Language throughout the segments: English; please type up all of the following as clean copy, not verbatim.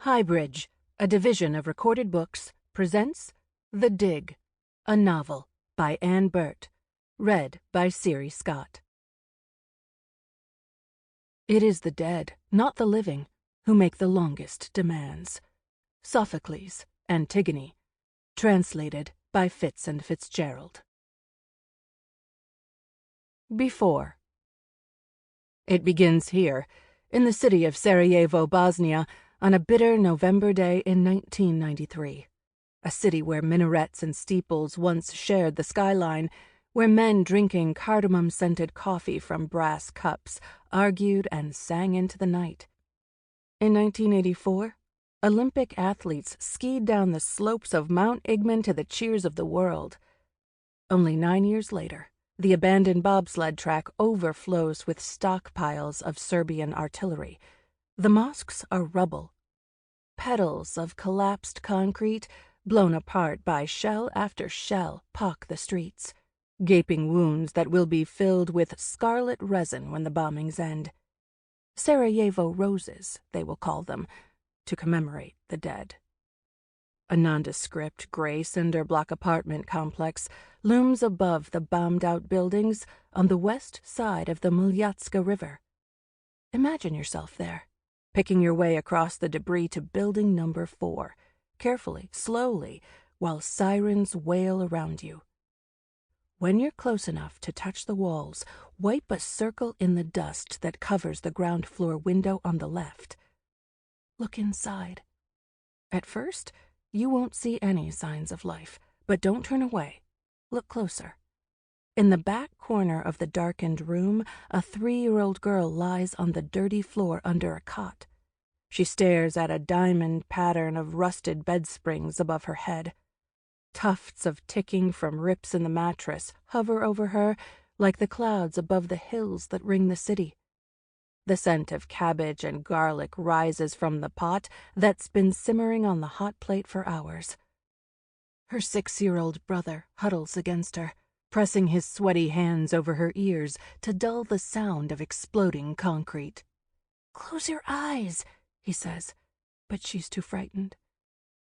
HighBridge, a division of Recorded Books, presents The Dig, a novel by Burt, read by Siiri Scott. It is the dead, not the living, who make the longest demands. Sophocles, Antigone, translated by Fitz and Fitzgerald. Before. It begins here, in the city of Sarajevo, Bosnia, on a bitter November day in 1993. A city where minarets and steeples once shared the skyline, where men drinking cardamom-scented coffee from brass cups argued and sang into the night. In 1984, Olympic athletes skied down the slopes of Mount Igman to the cheers of the world. Only 9 years later, the abandoned bobsled track overflows with stockpiles of Serbian artillery. The mosques are rubble. Petals of collapsed concrete, blown apart by shell after shell, pock the streets. Gaping wounds that will be filled with scarlet resin when the bombings end. Sarajevo roses, they will call them, to commemorate the dead. A nondescript gray cinder block apartment complex looms above the bombed-out buildings on the west side of the Muljatska River. Imagine yourself there, picking your way across the debris to building number 4, carefully, slowly, while sirens wail around you. When you're close enough to touch the walls, wipe a circle in the dust that covers the ground floor window on the left. Look inside. At first, you won't see any signs of life, but don't turn away. Look closer. In the back corner of the darkened room, a 3-year-old girl lies on the dirty floor under a cot. She stares at a diamond pattern of rusted bed springs above her head. Tufts of ticking from rips in the mattress hover over her like the clouds above the hills that ring the city. The scent of cabbage and garlic rises from the pot that's been simmering on the hot plate for hours. Her 6-year-old brother huddles against her, pressing his sweaty hands over her ears to dull the sound of exploding concrete. "Close your eyes," he says, but she's too frightened.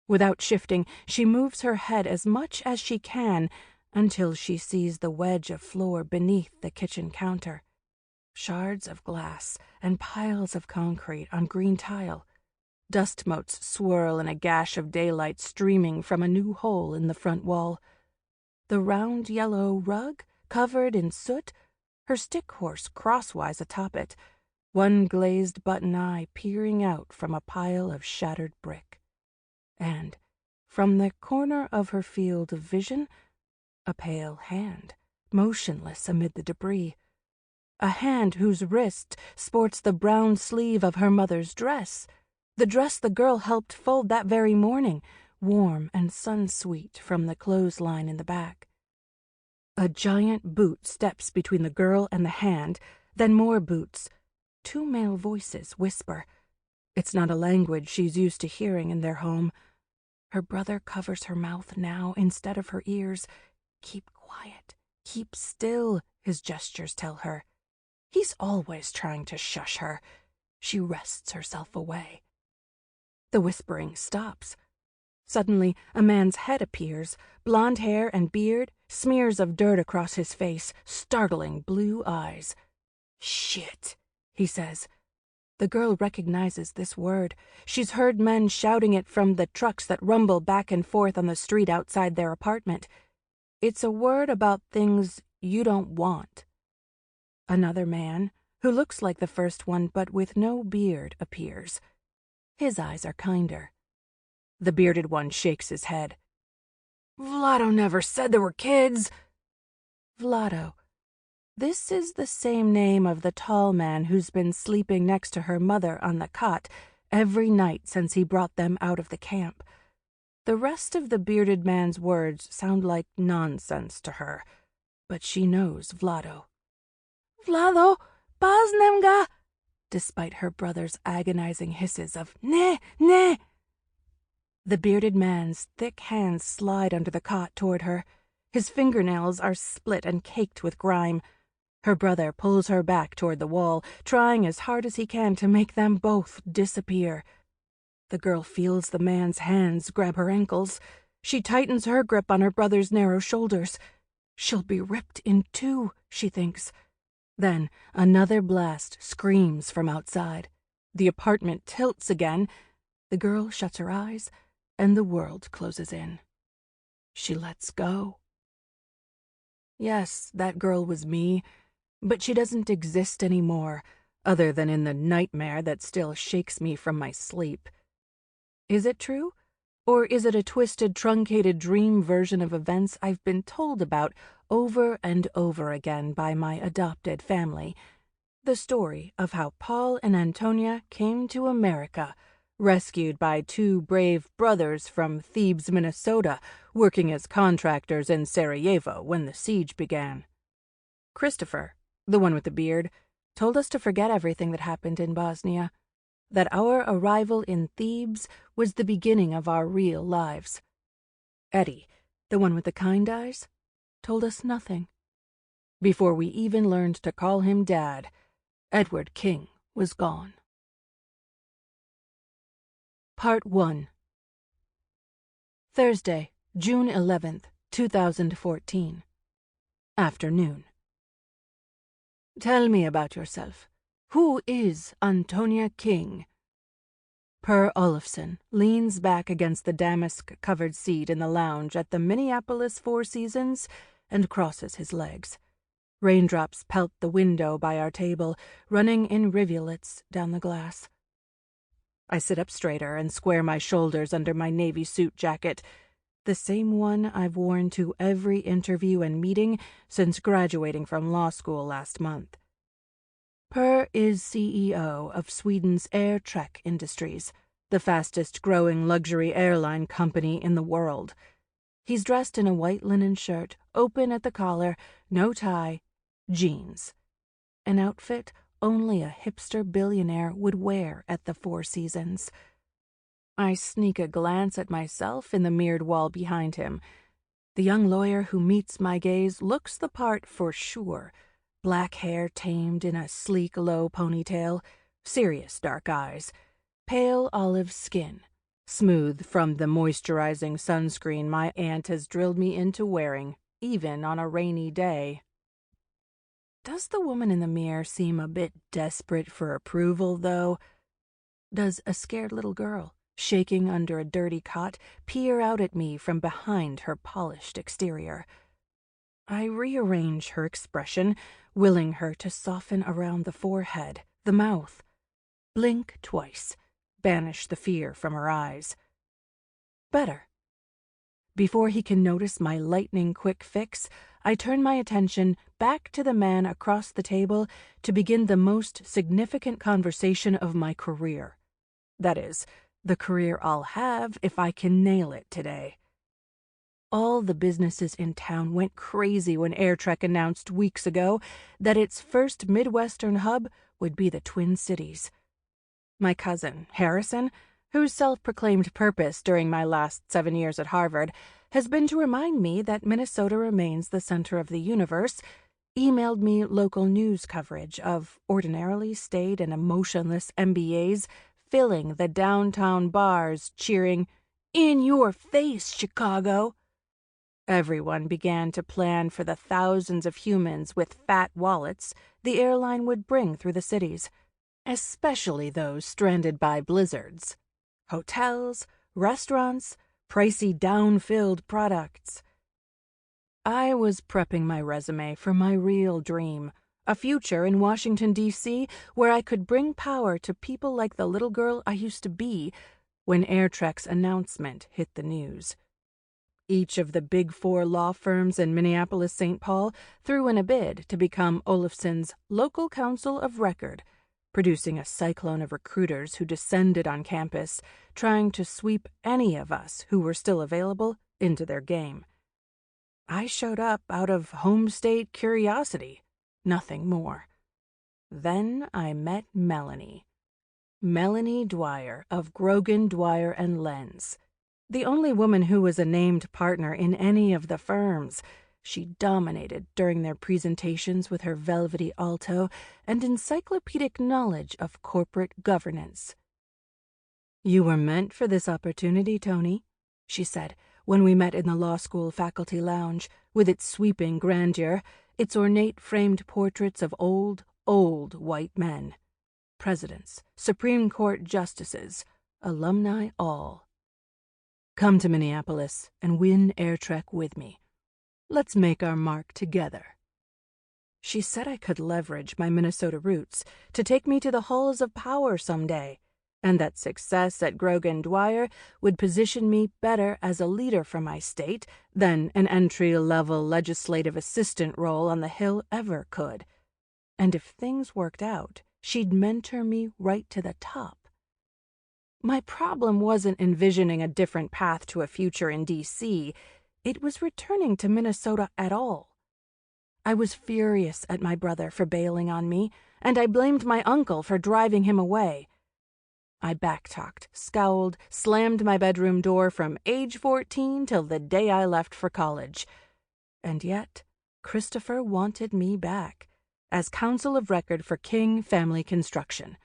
Without shifting, she moves her head as much as she can until she sees the wedge of floor beneath the kitchen counter. Shards of glass and piles of concrete on green tile. Dust motes swirl in a gash of daylight streaming from a new hole in the front wall. The round yellow rug, covered in soot, her stick horse crosswise atop it, one glazed button eye peering out from a pile of shattered brick. And, from the corner of her field of vision, a pale hand, motionless amid the debris. A hand whose wrist sports the brown sleeve of her mother's dress, the dress the girl helped fold that very morning, warm and sun-sweet from the clothesline in the back. A giant boot steps between the girl and the hand, then more boots. 2 male voices whisper. It's not a language she's used to hearing in their home. Her brother covers her mouth now instead of her ears. Keep quiet, keep still, his gestures tell her. He's always trying to shush her. She wrests herself away. The whispering stops. Suddenly, a man's head appears, blonde hair and beard, smears of dirt across his face, startling blue eyes. "Shit," he says. The girl recognizes this word. She's heard men shouting it from the trucks that rumble back and forth on the street outside their apartment. It's a word about things you don't want. Another man, who looks like the first one but with no beard, appears. His eyes are kinder. The bearded one shakes his head. "Vlado never said there were kids." Vlado. This is the same name of the tall man who's been sleeping next to her mother on the cot every night since he brought them out of the camp. The rest of the bearded man's words sound like nonsense to her, but she knows Vlado. "Vlado, poznem ga," despite her brother's agonizing hisses of "Ne, ne." The bearded man's thick hands slide under the cot toward her. His fingernails are split and caked with grime. Her brother pulls her back toward the wall, trying as hard as he can to make them both disappear. The girl feels the man's hands grab her ankles. She tightens her grip on her brother's narrow shoulders. She'll be ripped in two, she thinks. Then another blast screams from outside. The apartment tilts again. The girl shuts her eyes, and the world closes in. She lets go. Yes, that girl was me, but she doesn't exist anymore, other than in the nightmare that still shakes me from my sleep. Is it true? Or is it a twisted, truncated dream version of events I've been told about over and over again by my adopted family? The story of how Paul and Antonia came to America, rescued by two brave brothers from Thebes, Minnesota, working as contractors in Sarajevo when the siege began. Christopher, the one with the beard, told us to forget everything that happened in Bosnia, that our arrival in Thebes was the beginning of our real lives. Eddie, the one with the kind eyes, told us nothing. Before we even learned to call him Dad, Edward King was gone. Part 1. Thursday, June 11th, 2014. Afternoon. Tell me about yourself. Who is Antonia King? Per Olofsson leans back against the damask-covered seat in the lounge at the Minneapolis Four Seasons and crosses his legs. Raindrops pelt the window by our table, running in rivulets down the glass. I sit up straighter and square my shoulders under my navy suit jacket, the same one I've worn to every interview and meeting since graduating from law school last month. Per is CEO of Sweden's Air Trek Industries, the fastest-growing luxury airline company in the world. He's dressed in a white linen shirt, open at the collar, no tie, jeans. An outfit only a hipster billionaire would wear at the Four Seasons. I sneak a glance at myself in the mirrored wall behind him. The young lawyer who meets my gaze looks the part for sure. Black hair tamed in a sleek, low ponytail, serious dark eyes, pale olive skin, smooth from the moisturizing sunscreen my aunt has drilled me into wearing, even on a rainy day. Does the woman in the mirror seem a bit desperate for approval, though? Does a scared little girl, shaking under a dirty cot, peer out at me from behind her polished exterior? I rearrange her expression, willing her to soften around the forehead, the mouth. Blink twice, banish the fear from her eyes. Better. Before he can notice my lightning-quick fix, I turn my attention back to the man across the table to begin the most significant conversation of my career. That is, the career I'll have if I can nail it today. All the businesses in town went crazy when AirTrek announced weeks ago that its first Midwestern hub would be the Twin Cities. My cousin, Harrison, whose self-proclaimed purpose during my last 7 years at Harvard has been to remind me that Minnesota remains the center of the universe, emailed me local news coverage of ordinarily staid and emotionless MBAs filling the downtown bars, cheering, "In your face, Chicago!" Everyone began to plan for the thousands of humans with fat wallets the airline would bring through the cities, especially those stranded by blizzards. Hotels, restaurants, pricey down-filled products. I was prepping my resume for my real dream, a future in Washington, D.C., where I could bring power to people like the little girl I used to be when AirTrek's announcement hit the news. Each of the big four law firms in Minneapolis-St. Paul threw in a bid to become Olofsson's local counsel of record, producing a cyclone of recruiters who descended on campus, trying to sweep any of us who were still available into their game. I showed up out of home state curiosity, nothing more. Then I met Melanie. Melanie Dwyer of Grogan, Dwyer and Lenz. The only woman who was a named partner in any of the firms. She dominated during their presentations with her velvety alto and encyclopedic knowledge of corporate governance. "You were meant for this opportunity, Tony," she said, when we met in the law school faculty lounge, with its sweeping grandeur, its ornate framed portraits of old, old white men. Presidents, Supreme Court justices, alumni all. "Come to Minneapolis and win Air Trek with me. Let's make our mark together." She said I could leverage my Minnesota roots to take me to the halls of power someday, and that success at Grogan Dwyer would position me better as a leader for my state than an entry-level legislative assistant role on the Hill ever could. And if things worked out, she'd mentor me right to the top. My problem wasn't envisioning a different path to a future in D.C., it was returning to Minnesota at all. I was furious at my brother for bailing on me, and I blamed my uncle for driving him away. I backtalked, scowled, slammed my bedroom door from age 14 till the day I left for college. And yet, Christopher wanted me back, as counsel of record for King Family Construction.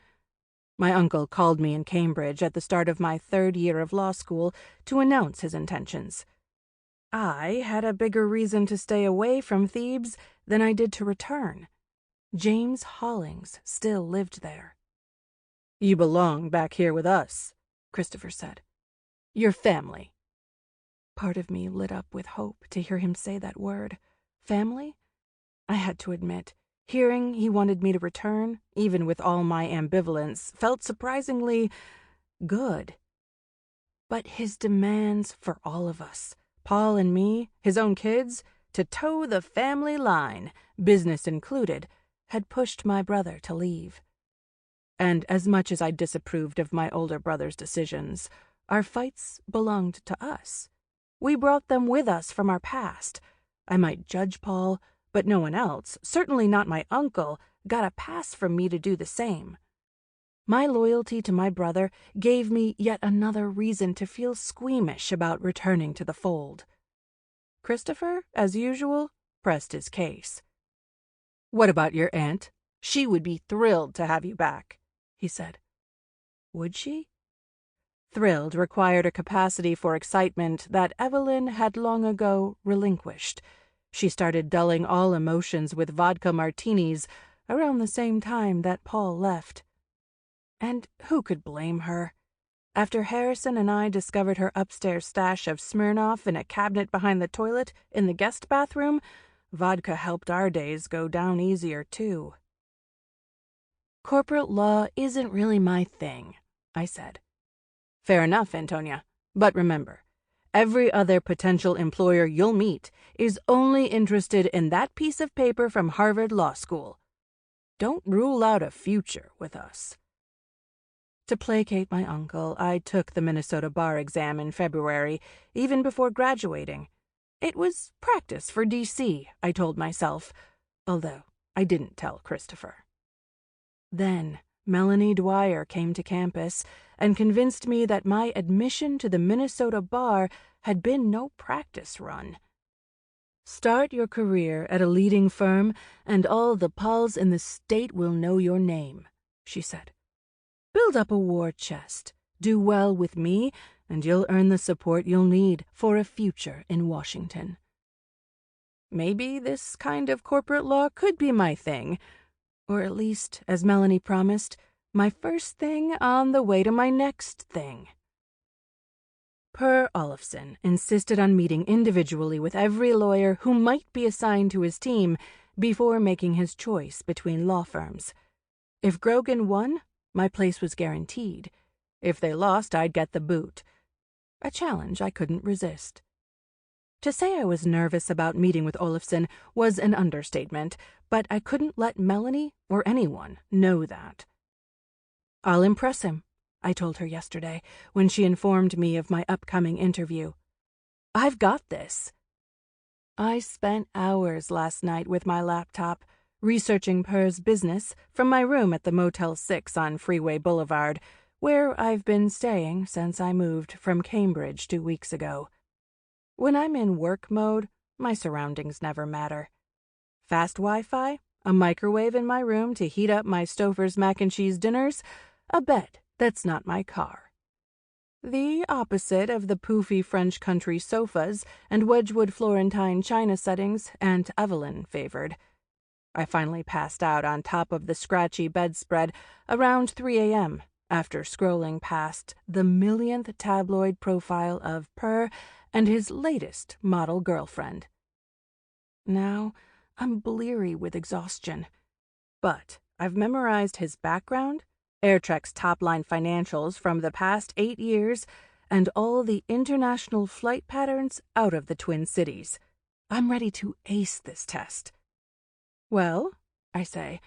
My uncle called me in Cambridge at the start of my 3rd year of law school to announce his intentions. I had a bigger reason to stay away from Thebes than I did to return. James Hollings still lived there. "You belong back here with us," Christopher said. "Your family." Part of me lit up with hope to hear him say that word. Family? I had to admit, hearing he wanted me to return, even with all my ambivalence, felt surprisingly good. But his demands for all of us, Paul and me, his own kids, to toe the family line, business included, had pushed my brother to leave. And as much as I disapproved of my older brother's decisions, our fights belonged to us. We brought them with us from our past. I might judge Paul, but no one else, certainly not my uncle, got a pass from me to do the same. My loyalty to my brother gave me yet another reason to feel squeamish about returning to the fold. Christopher, as usual, pressed his case. "What about your aunt? She would be thrilled to have you back," he said. Would she? Thrilled required a capacity for excitement that Evelyn had long ago relinquished. She started dulling all emotions with vodka martinis around the same time that Paul left. And who could blame her? After Harrison and I discovered her upstairs stash of Smirnoff in a cabinet behind the toilet in the guest bathroom, vodka helped our days go down easier, too. "Corporate law isn't really my thing," I said. "Fair enough, Antonia. But remember, every other potential employer you'll meet is only interested in that piece of paper from Harvard Law School. Don't rule out a future with us." To placate my uncle, I took the Minnesota bar exam in February, even before graduating. It was practice for D.C., I told myself, although I didn't tell Christopher. Then Melanie Dwyer came to campus and convinced me that my admission to the Minnesota bar had been no practice run. "Start your career at a leading firm, and all the Pauls in the state will know your name," she said. "Build up a war chest, do well with me, and you'll earn the support you'll need for a future in Washington." Maybe this kind of corporate law could be my thing, or at least, as Melanie promised, my first thing on the way to my next thing. Per Olofsson insisted on meeting individually with every lawyer who might be assigned to his team before making his choice between law firms. If Grogan won, my place was guaranteed. If they lost, I'd get the boot. A challenge I couldn't resist. To say I was nervous about meeting with Olofsson was an understatement, but I couldn't let Melanie or anyone know that. "I'll impress him," I told her yesterday when she informed me of my upcoming interview. "I've got this." I spent hours last night with my laptop, researching Per's business from my room at the Motel 6 on Freeway Boulevard, where I've been staying since I moved from Cambridge 2 weeks ago. When I'm in work mode, my surroundings never matter. Fast Wi-Fi, a microwave in my room to heat up my Stouffer's mac and cheese dinners, a bed that's not my car. The opposite of the poofy French country sofas and Wedgwood Florentine china settings Aunt Evelyn favored. I finally passed out on top of the scratchy bedspread around 3 a.m. after scrolling past the millionth tabloid profile of Per and his latest model girlfriend. Now I'm bleary with exhaustion, but I've memorized his background, AirTrek's top-line financials from the past 8 years, and all the international flight patterns out of the Twin Cities. I'm ready to ace this test. Well, I say,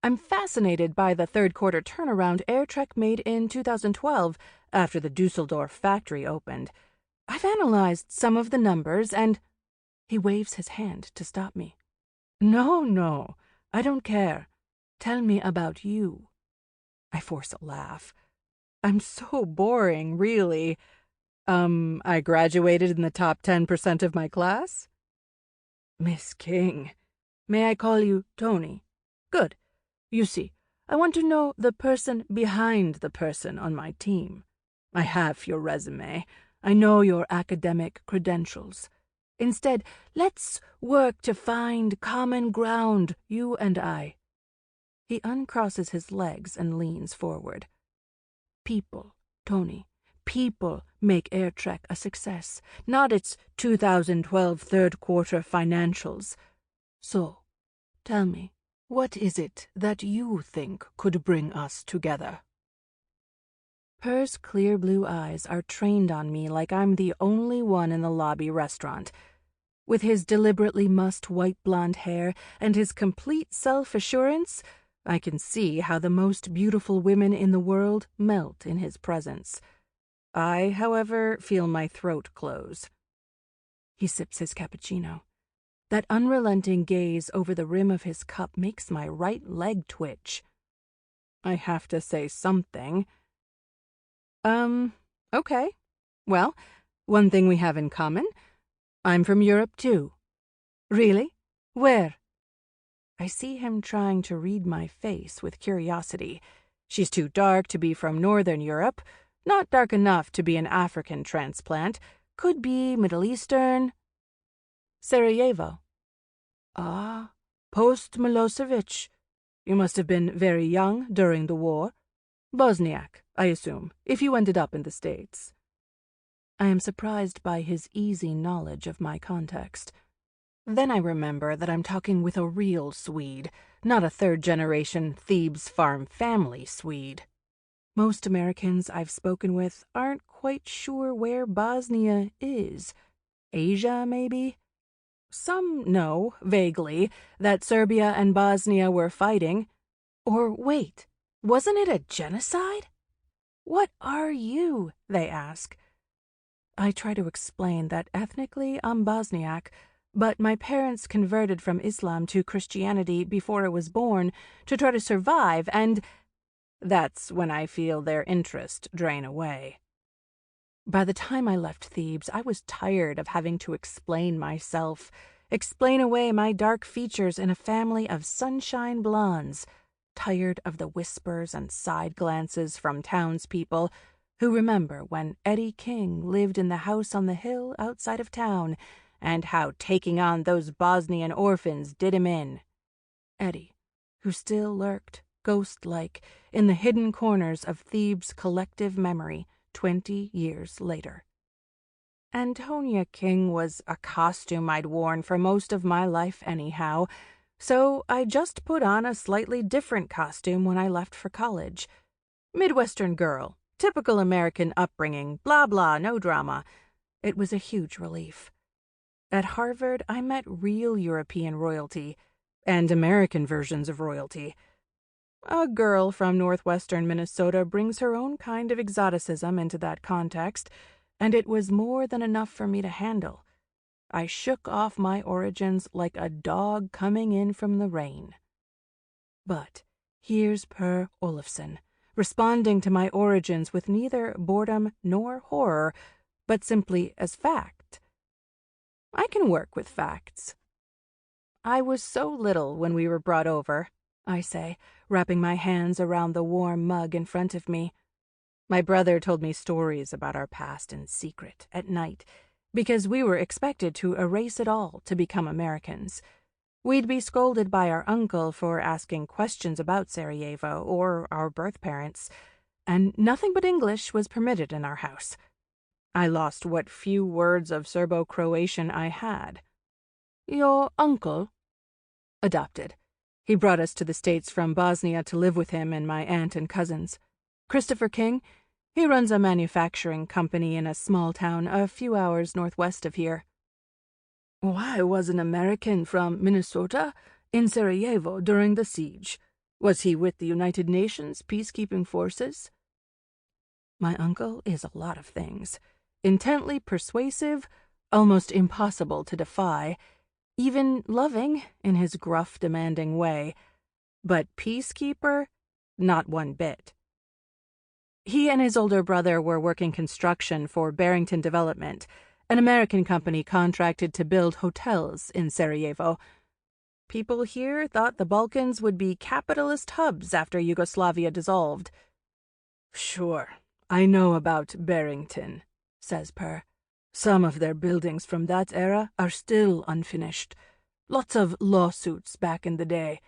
I'm fascinated by the third-quarter turnaround AirTrek made in 2012 after the Dusseldorf factory opened. I've analyzed some of the numbers and... He waves his hand to stop me. No, I don't care. Tell me about you. I force a laugh. I'm so boring, really. I graduated in the top 10% of my class? Miss King. May I call you Tony? Good. You see, I want to know the person behind the person on my team. I have your resume. I know your academic credentials. Instead, let's work to find common ground, you and I. He uncrosses his legs and leans forward. People, Tony, people make AirTrek a success, not its 2012 third-quarter financials. So, tell me, what is it that you think could bring us together? Per's clear blue eyes are trained on me like I'm the only one in the lobby restaurant. With his deliberately mussed white blonde hair and his complete self-assurance, I can see how the most beautiful women in the world melt in his presence. I, however, feel my throat close. He sips his cappuccino. That unrelenting gaze over the rim of his cup makes my right leg twitch. I have to say something. Okay. Well, one thing we have in common. I'm from Europe, too. Really? Where? I see him trying to read my face with curiosity. She's too dark to be from Northern Europe, not dark enough to be an African transplant, could be Middle Eastern. Sarajevo. Ah, post-Milosevic. You must have been very young during the war. Bosniak, I assume, if you ended up in the States. I am surprised by his easy knowledge of my context. Then I remember that I'm talking with a real Swede, not a third-generation Thebes farm family Swede. Most Americans I've spoken with aren't quite sure where Bosnia is. Asia, maybe? Some know, vaguely, that Serbia and Bosnia were fighting. Or wait, wasn't it a genocide? What are you? They ask. I try to explain that ethnically I'm Bosniak, but my parents converted from Islam to Christianity before I was born to try to survive, and that's when I feel their interest drain away. By the time I left Thebes, I was tired of having to explain myself, explain away my dark features in a family of sunshine blondes, tired of the whispers and side glances from townspeople who remember when Eddie King lived in the house on the hill outside of town and how taking on those Bosnian orphans did him in. Eddie, who still lurked, ghost-like, in the hidden corners of Thebes' collective memory 20 years later. Antonia King was a costume I'd worn for most of my life anyhow, so I just put on a slightly different costume when I left for college. Midwestern girl, typical American upbringing, blah blah, no drama. It was a huge relief. At Harvard, I met real European royalty, and American versions of royalty. A girl from northwestern Minnesota brings her own kind of exoticism into that context, and it was more than enough for me to handle. I shook off my origins like a dog coming in from the rain. But here's Per Olofsson, responding to my origins with neither boredom nor horror, but simply as fact. I can work with facts. I was so little when we were brought over, I say, wrapping my hands around the warm mug in front of me. My brother told me stories about our past in secret, at night, because we were expected to erase it all to become Americans. We'd be scolded by our uncle for asking questions about Sarajevo or our birth parents, and nothing but English was permitted in our house. I lost what few words of Serbo-Croatian I had. Your uncle? Adopted. He brought us to the States from Bosnia to live with him and my aunt and cousins. Christopher King, he runs a manufacturing company in a small town a few hours northwest of here. Why was an American from Minnesota in Sarajevo during the siege? Was he with the United Nations peacekeeping forces? My uncle is a lot of things. Intently persuasive, almost impossible to defy, even loving in his gruff, demanding way. But peacekeeper? Not one bit. He and his older brother were working construction for Barrington Development, an American company contracted to build hotels in Sarajevo. People here thought the Balkans would be capitalist hubs after Yugoslavia dissolved. Sure, I know about Barrington, says Per. Some of their buildings from that era are still unfinished. Lots of lawsuits back in the day.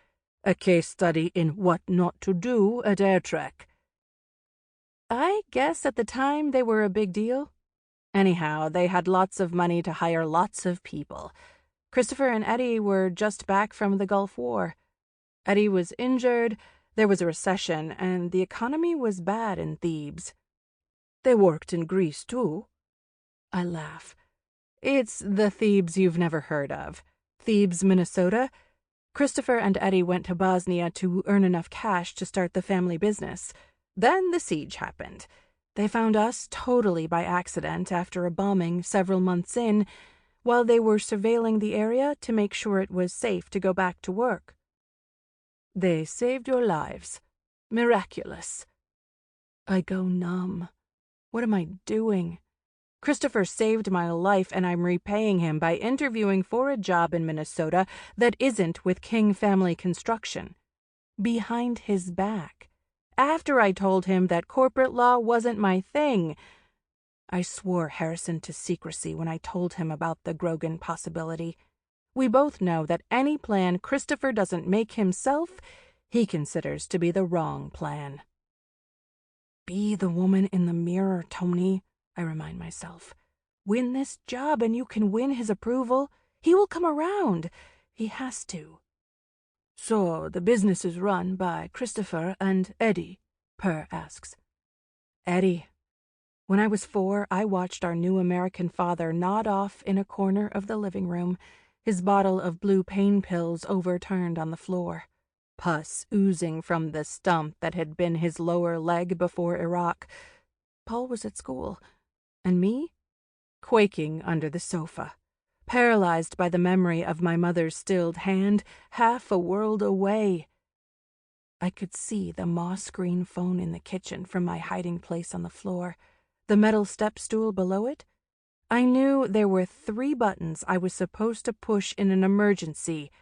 A case study in what not to do at airtrack. I guess at the time they were a big deal. Anyhow, they had lots of money to hire lots of people. Christopher and Eddie were just back from the Gulf War. Eddie was injured, there was a recession, and the economy was bad in Thebes. They worked in Greece, too. I laugh. It's the Thebes you've never heard of. Thebes, Minnesota. Christopher and Eddie went to Bosnia to earn enough cash to start the family business. Then the siege happened. They found us totally by accident after a bombing several months in, while they were surveilling the area to make sure it was safe to go back to work. They saved your lives. Miraculous. I go numb. What am I doing? Christopher saved my life, and I'm repaying him by interviewing for a job in Minnesota that isn't with King Family Construction. Behind his back. After I told him that corporate law wasn't my thing. I swore Harrison to secrecy when I told him about the Grogan possibility. We both know that any plan Christopher doesn't make himself, he considers to be the wrong plan. Be the woman in the mirror, Tony, I remind myself. Win this job and you can win his approval. He will come around. He has to. So the business is run by Christopher and Eddie, Per asks. Eddie. When I was 4, I watched our new American father nod off in a corner of the living room, his bottle of blue pain pills overturned on the floor, pus oozing from the stump that had been his lower leg before Iraq. Paul was at school, and me? Quaking under the sofa, paralyzed by the memory of my mother's stilled hand, half a world away. I could see the moss-green phone in the kitchen from my hiding place on the floor, the metal step stool below it. I knew there were 3 buttons I was supposed to push in an emergency,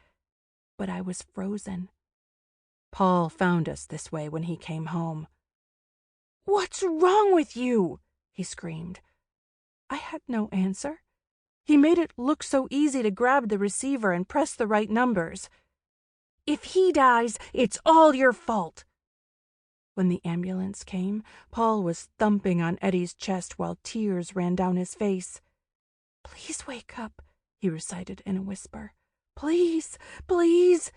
but I was frozen. Paul found us this way when he came home. "What's wrong with you?" he screamed. I had no answer. He made it look so easy to grab the receiver and press the right numbers. "If he dies, it's all your fault." When the ambulance came, Paul was thumping on Eddie's chest while tears ran down his face. "Please wake up," he recited in a whisper. "Please, please."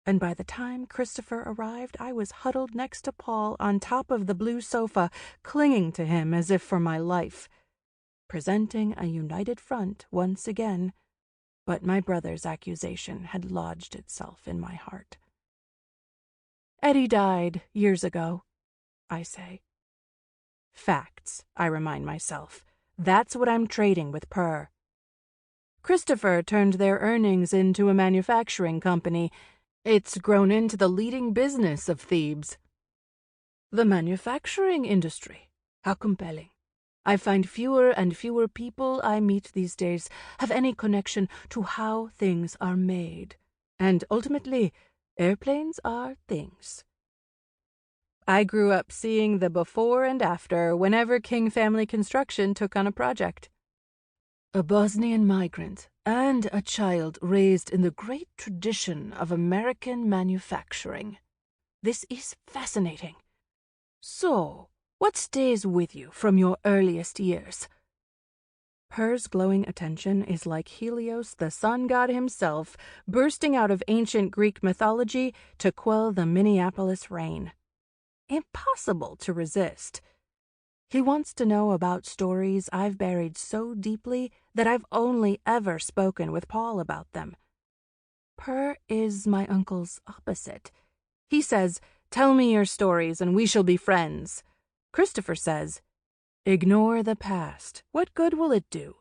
And by the time Christopher arrived, I was huddled next to Paul on top of the blue sofa, clinging to him as if for my life, presenting a united front once again, but my brother's accusation had lodged itself in my heart. Eddie died years ago, I say. Facts, I remind myself. That's what I'm trading with Per. Christopher turned their earnings into a manufacturing company. It's grown into the leading business of Thebes. The manufacturing industry. How compelling. I find fewer and fewer people I meet these days have any connection to how things are made. And ultimately, airplanes are things. I grew up seeing the before and after whenever King Family Construction took on a project. A Bosnian migrant and a child raised in the great tradition of American manufacturing. This is fascinating. So, what stays with you from your earliest years? Purr's glowing attention is like Helios, the sun god himself, bursting out of ancient Greek mythology to quell the Minneapolis rain. Impossible to resist. He wants to know about stories I've buried so deeply that I've only ever spoken with Paul about them. Purr is my uncle's opposite. He says, "Tell me your stories and we shall be friends." Christopher says, "Ignore the past. What good will it do?"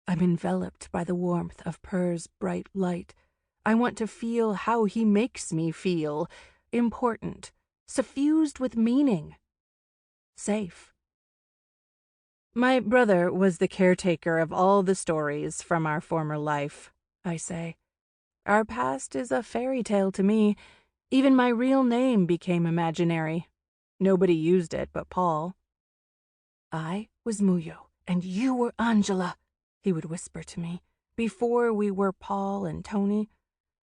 I'm enveloped by the warmth of Purr's bright light. I want to feel how he makes me feel. Important. Suffused with meaning. Safe. My brother was the caretaker of all the stories from our former life, I say. Our past is a fairy tale to me. Even my real name became imaginary. Nobody used it but Paul. I was Muyo, and you were Angela, he would whisper to me, before we were Paul and Tony.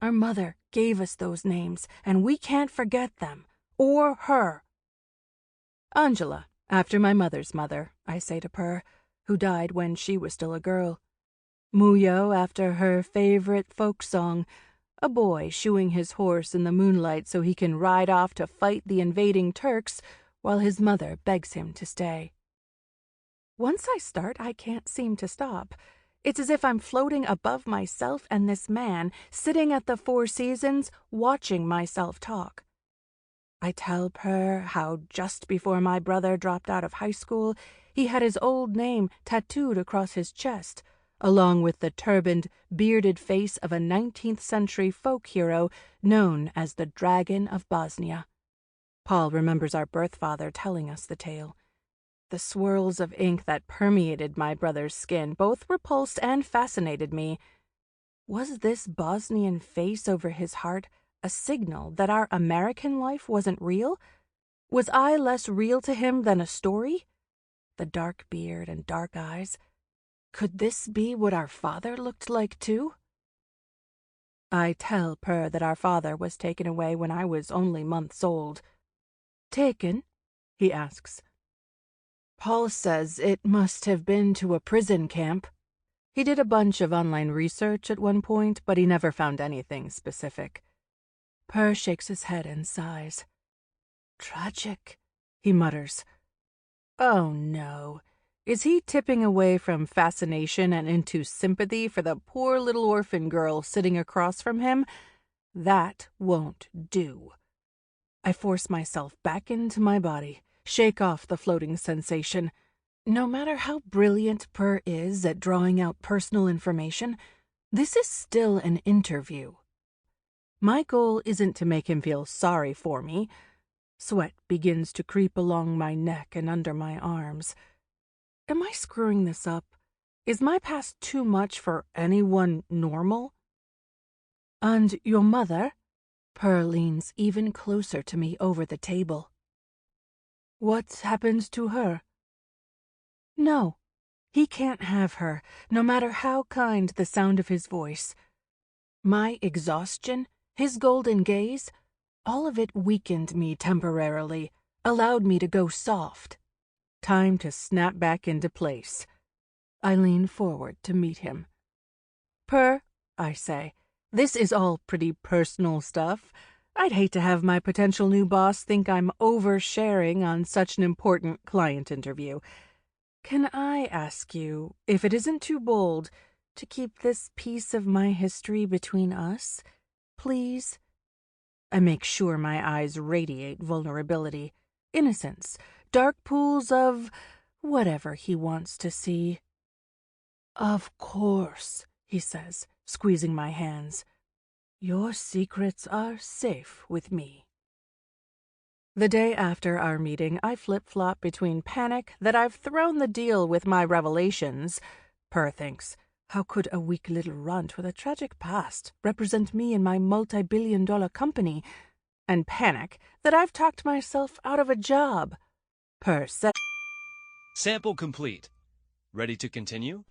Our mother gave us those names, and we can't forget them, or her. Angela, after my mother's mother, I say to Purr, who died when she was still a girl. Muyo after her favorite folk song, a boy shoeing his horse in the moonlight so he can ride off to fight the invading Turks while his mother begs him to stay. Once I start, I can't seem to stop. It's as if I'm floating above myself and this man, sitting at the Four Seasons, watching myself talk. I tell Purr how just before my brother dropped out of high school, he had his old name tattooed across his chest, along with the turbaned, bearded face of a 19th century folk hero known as the Dragon of Bosnia. Paul remembers our birth father telling us the tale. The swirls of ink that permeated my brother's skin both repulsed and fascinated me. Was this Bosnian face over his heart a signal that our American life wasn't real? Was I less real to him than a story? The dark beard and dark eyes. Could this be what our father looked like too? I tell Purr that our father was taken away when I was only months old. Taken? He asks. Paul says it must have been to a prison camp. He did a bunch of online research at one point, but he never found anything specific. Purr shakes his head and sighs. Tragic, he mutters. Oh no. Is he tipping away from fascination and into sympathy for the poor little orphan girl sitting across from him? That won't do. I force myself back into my body, shake off the floating sensation. No matter how brilliant Purr is at drawing out personal information, this is still an interview. My goal isn't to make him feel sorry for me. Sweat begins to creep along my neck and under my arms. Am I screwing this up? Is my past too much for anyone normal? And your mother? Purr leans even closer to me over the table. What happened to her? No, he can't have her, no matter how kind the sound of his voice. My exhaustion, his golden gaze, all of it weakened me temporarily, allowed me to go soft. Time to snap back into place. I lean forward to meet him. Purr, I say, this is all pretty personal stuff. I'd hate to have my potential new boss think I'm oversharing on such an important client interview. Can I ask you, if it isn't too bold, to keep this piece of my history between us, please? I make sure my eyes radiate vulnerability, innocence, dark pools of whatever he wants to see. Of course, he says, squeezing my hands. Your secrets are safe with me. The day after our meeting, I flip-flop between panic that I've thrown the deal with my revelations. Purr thinks, how could a weak little runt with a tragic past represent me in my multi-billion-dollar company? and panic that I've talked myself out of a job. Sample complete. Ready to continue?